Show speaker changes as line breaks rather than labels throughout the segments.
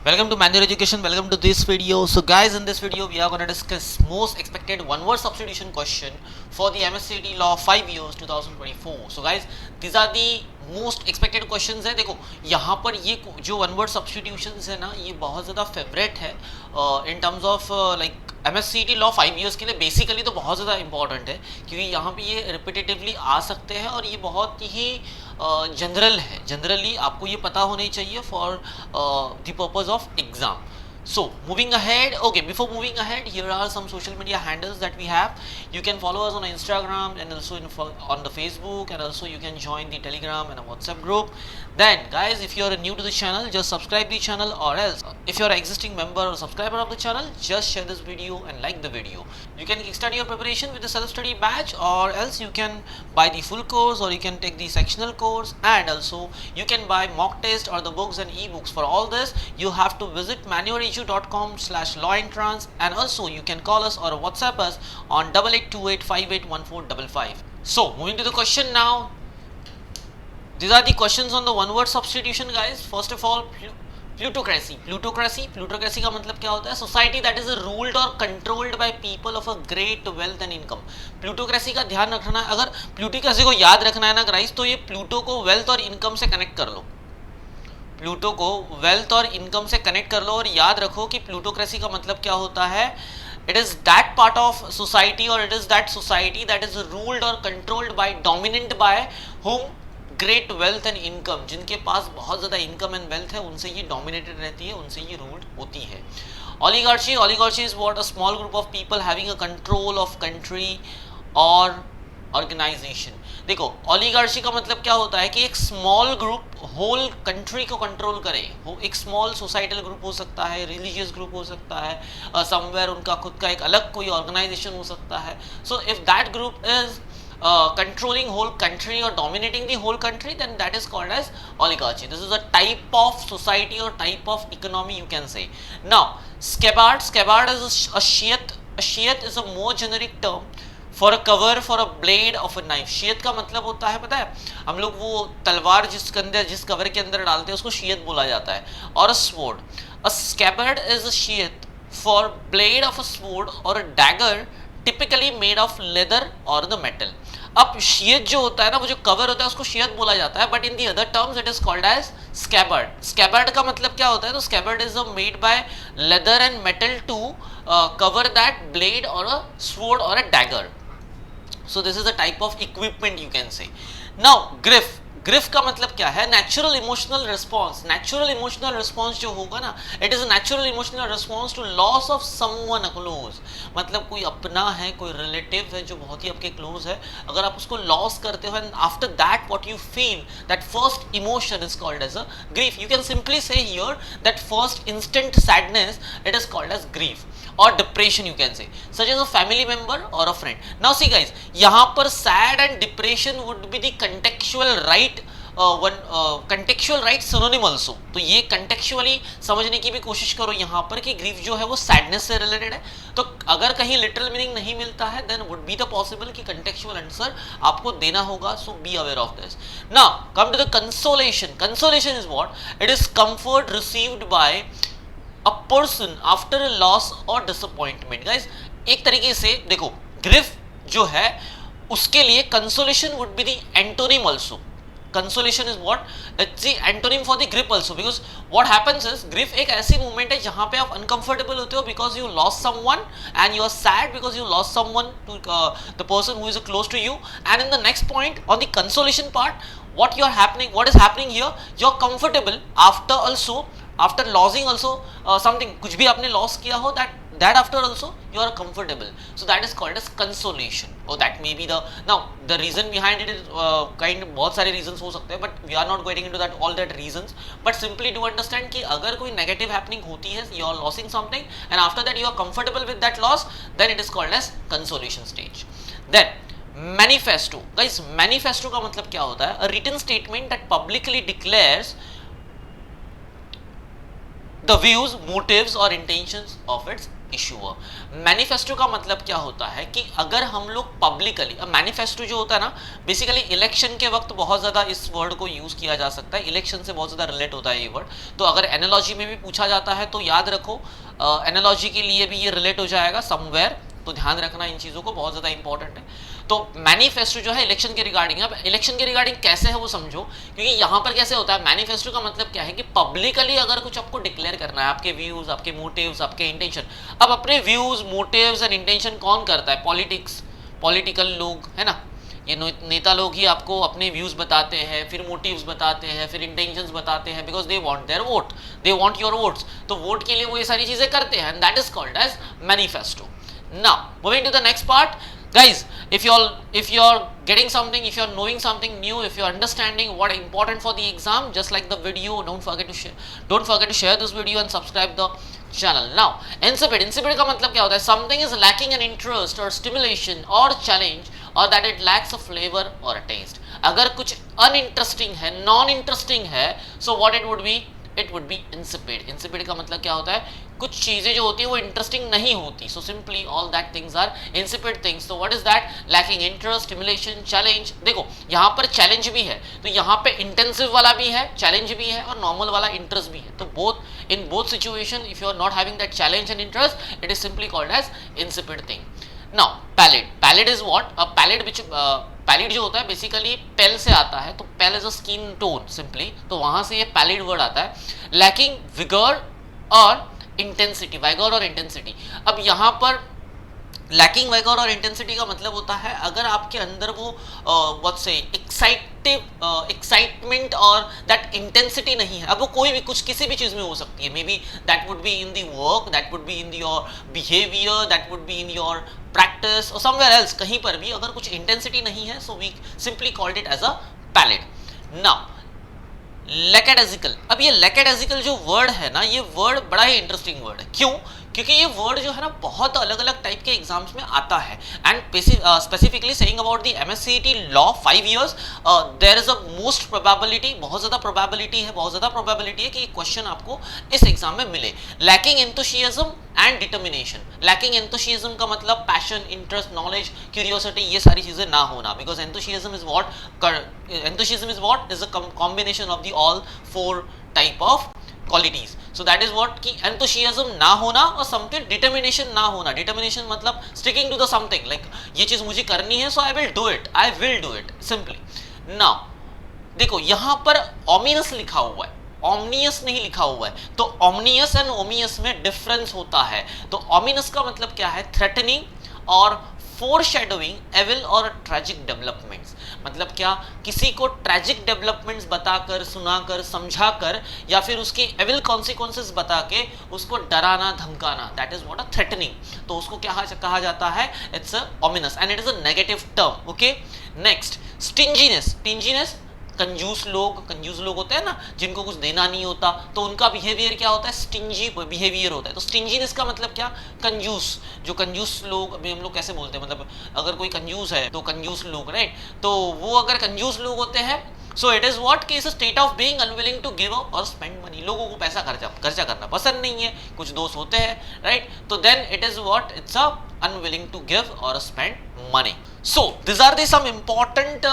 Welcome to Manual Education. Welcome to this video. So guys, in this video we are going to discuss most expected one word substitution question for the MSCT Law 5 years 2024. So guys, these are the most expected questions है. देखो यहाँ पर ये जो one word substitutions है ना, ये बहुत ज़्यादा फेवरेट है in terms of like MSCT law 5 years के लिए. बेसिकली तो बहुत ज़्यादा इंपॉर्टेंट है क्योंकि यहाँ पे ये रिपीटेटिवली आ सकते हैं और ये बहुत ही जनरल है. जनरली आपको ये पता होना चाहिए for the purpose of exam. So moving ahead, okay, before moving ahead, here are some social media handles that we have. You can follow us on Instagram and also on the Facebook, and also you can join the Telegram and a WhatsApp group. Then guys, if you are new to the channel, just subscribe the channel, or else if you are an existing member or subscriber of the channel, just share this video and like the video. You can kickstart your preparation with the self-study batch, or else you can buy the full course, or you can take the sectional course, and also you can buy mock test or the books and ebooks. For all this, you have to visit manualedu.com/lawentrance, and also you can call us or WhatsApp us on 8828581455. So moving to the question now. These are the questions on the one word substitution guys. First of all, plutocracy. Plutocracy का मतलब क्या होता है? Society that is ruled or controlled by people of a great wealth and income. Plutocracy का ध्यान रखना है. अगर प्लूटोक्रेसी को याद रखना है ना गाइस, तो ये प्लूटो को वेल्थ और इनकम से कनेक्ट कर लो. प्लूटो को वेल्थ और इनकम से कनेक्ट कर लो और याद रखो कि प्लूटोक्रेसी का मतलब क्या होता है. It is that part of society, or it is that society that is ruled or controlled by, dominant by whom great wealth and income. जिनके पास बहुत ज़्यादा इनकम एंड वेल्थ है, उनसे ये डोमिनेटेड रहती है, उनसे ये रूल्ड होती है. Oligarchy is what? A small group of people having a control of country or organization. देखो oligarchy का मतलब क्या होता है कि एक स्मॉल ग्रुप होल कंट्री को कंट्रोल करे. एक स्मॉल सोसाइटल ग्रुप हो सकता है, रिलीजियस ग्रुप हो सकता है, समवेयर उनका खुद का एक अलग कोई ऑर्गेनाइजेशन हो सकता है. So if that group is controlling whole country or dominating the whole country, then that is called as oligarchy. This is a type of society or type of economy, you can say. Now scabbard is a sheath. A sheath is a more generic term for a cover for a blade of a knife. sheath का मतलब होता है, पता है हम लोग वो तलवार जिस कवर के अंदर डालते हैं उसको sheath बोला जाता है. और a sword. A scabbard is a sheath for blade of a sword or a dagger typically made of leather or the metal. अब शीयत जो होता है ना, वो जो कवर होता है उसको शीयत बोला जाता है, but in the other terms it is called as scabbard. Scabbard का मतलब क्या होता है? तो scabbard is made by leather and metal to cover that blade or a sword or a dagger. So this is a type of equipment you can say. Now grief का मतलब क्या है? Natural emotional response. Natural emotional response जो होगा ना, it is a natural emotional response to loss of someone close. मतलब कोई अपना है, कोई रिलेटिव है जो बहुत ही आपके क्लोज है, अगर आप उसको लॉस करते हो and after that what you feel, that first emotion is called as a grief. You can simply say here that first instant sadness, it is called as grief or depression, you can say, such as a family member or a friend. Now see guys, यहाँ पर sad and depression would be the contextual right contextual right synonym also. तो ये contextually समझने की भी कोशिश करो यहाँ पर कि grief जो है वो sadness से related है. तो अगर कहीं literal meaning नहीं मिलता है, then would be the possible कि contextual answer आपको देना होगा. So be aware of this. Now come to the consolation. Consolation is what? It is comfort received by a person after a loss or disappointment. guys, एक तरीके से देखो grief जो है उसके लिए consolation would be the antonym also. Consolation is what? It's the antonym for the grief also, because what happens is grief एक ऐसी moment है जहाँ पे आप uncomfortable होते हो because you lost someone, and you are sad because you lost someone to the person who is close to you. And in the next point on the consolation part, what is happening here, you are comfortable after losing also something, कुछ भी आपने loss किया हो, that after also you are comfortable. So that is called as consolation. Or that may be now the reason behind it is बहुत सारे reasons हो सकते हैं, but we are not going into all that reasons, but simply to understand कि अगर कोई negative happening होती है, you are losing something and after that you are comfortable with that loss, then it is called as consolation stage. Then manifesto. guys, manifesto का मतलब क्या होता है? A written statement that publicly declares the views, motives or intentions of its issuer. Manifesto का मतलब क्या होता है कि अगर हम लोग पब्लिकली, मैनिफेस्टो जो होता है ना, बेसिकली इलेक्शन के वक्त बहुत ज़्यादा इस वर्ड को यूज़ किया जा सकता है, इलेक्शन से बहुत ज़्यादा रिलेट होता है ये वर्ड। तो अगर एनालॉजी में भी पूछा जाता है तो याद रखो, एनालॉजी के लिए भी ये रिलेट हो जाएगा समवेयर, तो ध्यान रखना इन चीज़ों को, बहुत ज़्यादा इंपॉर्टेंट है। तो मैनिफेस्टो जो है इलेक्शन के रिगार्डिंग, अब इलेक्शन के रिगार्डिंग कैसे है वो समझो, क्योंकि यहाँ पर कैसे होता है, मैनिफेस्टो का मतलब क्या है कि पब्लिकली अगर कुछ आपको डिक्लेयर करना है, आपके व्यूज, आपके मोटिव्स, आपके इंटेंशन। अब अपने व्यूज, मोटिव्स एंड इंटेंशन कौन करता है? पॉलिटिक्स, पॉलिटिकल लोग, है ना, ये नेता लोग ही आपको अपने व्यूज बताते हैं, फिर मोटिव्स बताते हैं, फिर इंटेंशंस बताते हैं, because they want their vote, they want your votes. तो वोट के लिए वो ये सारी चीजें करते हैं, and that is called as manifesto. Now moving to the next part, guys, if you're getting something, if you're knowing something new, if you're understanding what important for the exam, just like the video, don't forget to share this video and subscribe the channel. Now insipid का मतलब क्या होता है? Something is lacking an interest or stimulation or challenge, or that it lacks a flavor or a taste. अगर कुछ uninteresting है, non interesting है, so what it would be? It would be insipid. Insipid का मतलब क्या होता है? कुछ चीजें जो होती है वो इंटरेस्टिंग नहीं होती, so simply all that things are insipid things. तो what is that? Lacking interest, stimulation, challenge. देखो यहाँ पर चैलेंज भी है, तो यहाँ पे इंटेंसिव वाला भी है, चैलेंज भी है, और नॉर्मल वाला इंटरेस्ट भी है। तो both, in both situation, if you are not having that challenge and interest, it is simply called as insipid thing. Now pallet, pallet is what? A pallet which, pallid जो होता है basically pale से आता है, तो pale is a skin tone simply, तो वहां से ये पैलिड वर्ड आता है। लैकिंग विगर और इंटेंसिटी, वाइगोर और इंटेंसिटी। अब यहाँ पर लैकिंग वाइगोर और इंटेंसिटी का मतलब होता है अगर आपके अंदर वो व्हाट से एक्साइटमेंट और दैट इंटेंसिटी नहीं है। अब वो कोई भी, कुछ किसी भी चीज में हो सकती है, may be that would be in the work, that would be in your behaviour, that would be in your practice or somewhere else, कहीं पर भी अगर कुछ इंटेंसिटी नहीं है, so we simply called it as a pallet. Now lackadaisical, अब ये लेकेडेजिकल जो वर्ड है ना, ये वर्ड बड़ा ही इंटरेस्टिंग वर्ड है। क्यों? क्योंकि ये वर्ड जो है ना बहुत अलग अलग टाइप के एग्जाम्स में आता है, and specifically saying about the MSCET law 5 years, there is a most probability, बहुत ज़्यादा प्रोबेबिलिटी है कि ये क्वेश्चन आपको इस एग्जाम में मिले। Lacking enthusiasm and determination, lacking enthusiasm का मतलब पैशन, इंटरेस्ट, नॉलेज, क्यूरियोसिटी, ये सारी चीज़ें ना होना, because enthusiasm is what is a combination of the all 4 type of qualities. So that is what कि एंथुसियाज्म ना होना, और समथिंग डिटर्मिनेशन ना होना। डिटर्मिनेशन मतलब sticking to the something, like ये चीज मुझे करनी है, so I will do it simply. Now देखो यहाँ पर ऑमिनस लिखा हुआ है, ऑमनियस नहीं लिखा हुआ है, तो ऑमनियस एंड ओमियस में डिफरेंस होता है। तो ऑमिनस का मतलब क्या है? थ्रेटनिंग और फोरशैडोइंग एविल और ट्रेजिक डेवलपमेंट्स। मतलब क्या? किसी को ट्रेजिक डेवलपमेंट्स बताकर, सुनाकर, समझाकर, या फिर उसके एविल कॉन्सिक्वेंसेस बता के उसको डराना, धमकाना, that is what a threatening. तो उसको क्या कहा जाता है? It's a ominous and it is a negative term. Okay, next stinginess. Stinginess कंजूस लोग होते हैं ना, जिनको कुछ देना नहीं होता, तो उनका बिहेवियर क्या होता है? स्टिंजी बिहेवियर होता है। तो स्टिंजीनेस का मतलब क्या? कंजूस। जो कंजूस लोग, अभी हम लोग कैसे बोलते हैं, मतलब अगर कोई कंजूस है तो कंजूस लोग, राइट, तो वो अगर कंजूस लोग होते हैं, सो इट इज व्हाट कि is a state of being unwilling to give up और स्पेंड मनी। लोगों को पैसा खर्चा करना पसंद नहीं है, कुछ दोस्त होते हैं, राइट, तो then it is what, it's a unwilling to give or spend money. So this are the some important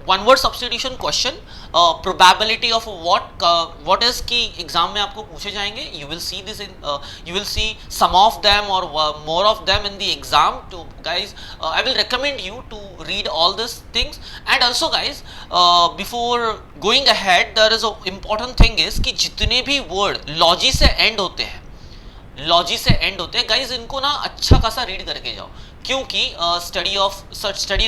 one word substitution question, probability of what is की एग्जाम में आपको पूछे जाएंगे। You will see this in, you will see some of them or more of them in the exam. तो guys I will recommend you to read all these things, and also guys before going ahead there is a important thing is कि जितने भी word logy से and होते हैं, guys इनको ना अच्छा खासा रीड करके जाओ, क्योंकि स्टडी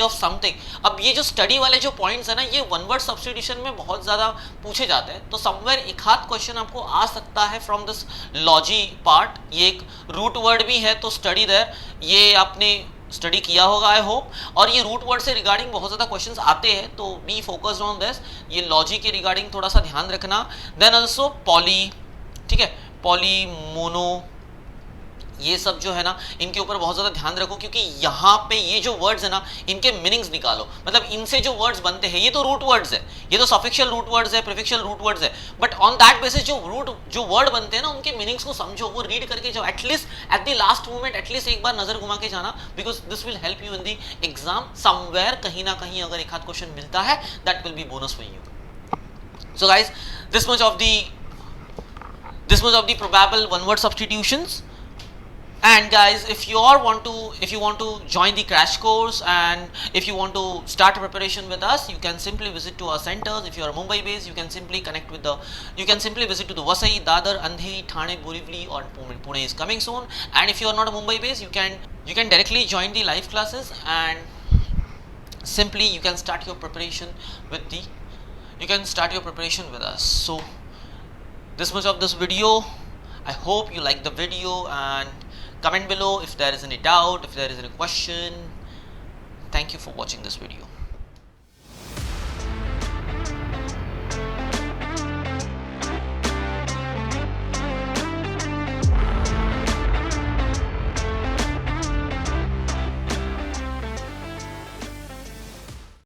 ऑफ समथिंग, अब ये जो स्टडी वाले जो पॉइंट्स है ना, ये वन वर्ड सब्स्टिट्यूशन में बहुत ज़्यादा पूछे जाते हैं। तो समवेयर एक हाथ क्वेश्चन आपको आ सकता है फ्रॉम दिस लॉजी पार्ट। ये एक रूट वर्ड भी है, तो स्टडी देयर, ये आपने स्टडी किया होगा आई होप, और ये रूट वर्ड से रिगार्डिंग बहुत ज़्यादा क्वेश्चंस आते हैं, तो बी फोकस्ड ऑन दिस। ये लॉजी के रिगार्डिंग थोड़ा सा ध्यान रखना। देन ऑल्सो पॉली, ठीक है, पॉली, मोनो, ये सब जो है ना, इनके ऊपर बहुत ज़्यादा ध्यान रखो, क्योंकि यहाँ पे ये जो वर्ड्स है ना, इनके मीनिंग्स निकालो। मतलब इनसे जो वर्ड्स बनते हैं, ये तो रूट वर्ड्स है, ये तो सफिक्शियल रूट वर्ड्स है, प्रीफिक्शियल रूट वर्ड्स है, बट ऑन दैट बेसिस जो वर्ड बनते हैं ना, उनके मीनिंग्स को समझो, वो रीड करके जाओ, at least at the last moment at least एक बार नजर घुमा के जाना, because this will help you in the exam somewhere, कहीं ना कहीं अगर एक आध क्वेश्चन मिलता है, that will be bonus for you. So guys, this much of the probable one word substitutions. And guys, if you want to join the crash course, and if you want to start preparation with us, you can simply visit to our centers. If you are Mumbai based, you can simply visit to the Vasai, Dadar, Andheri, Thane, Borivali, or Pune is coming soon. And if you are not a Mumbai based, you can directly join the live classes, and simply you can start your preparation with us. So this much of this video. I hope you like the video, and comment below if there is any doubt, if there is any question. Thank you for watching this video.